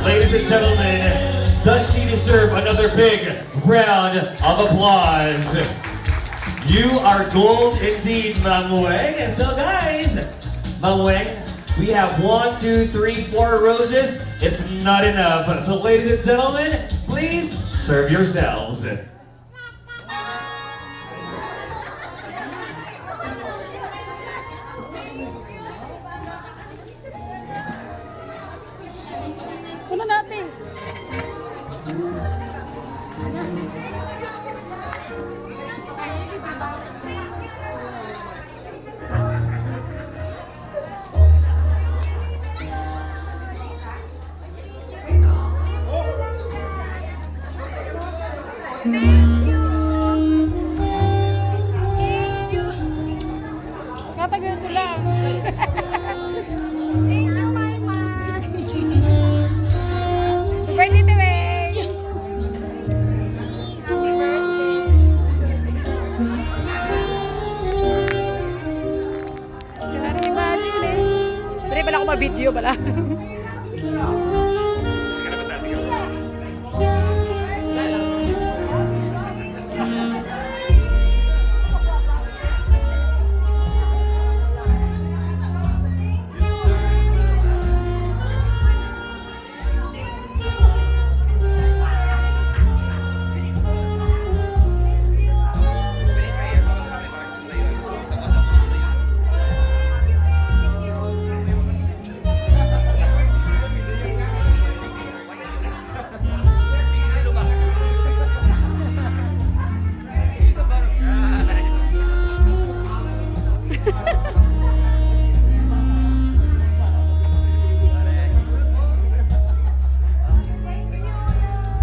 Ladies and gentlemen, does she deserve another big round of applause? You are gold indeed, Ma'am Weng. So guys, Ma'am Weng, we have 1, 2, 3, 4 roses. It's not enough. So ladies and gentlemen, please serve yourselves. Puno natin. Thank you. Thank you. Katagal ko lang. Thank you, Mama. Happy birthday, Teweng. Happy birthday. Kaya rin imagine eh. Pwede pala ako ma-video pala.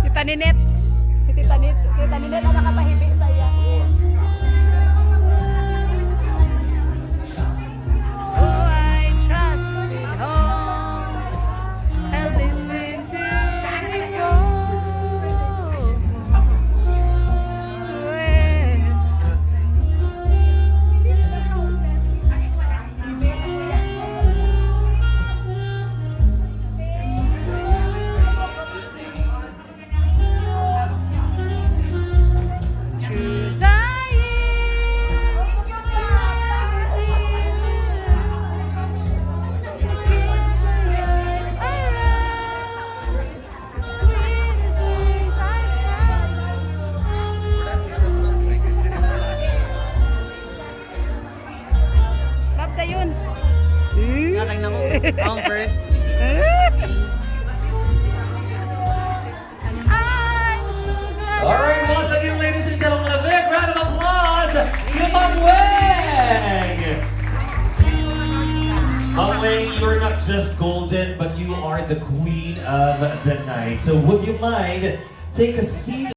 Tita Ninette. Si Tita Ninette ang nakapahibi sa iya. So I trusted home and listened to the phone. Swear. Yun. Nakain na ko. Ang first. Alright, once again, ladies and gentlemen, a big round of applause to Ma'am Weng! Ma'am Weng, you're not just golden, but you are the queen of the night. So would you mind take a seat?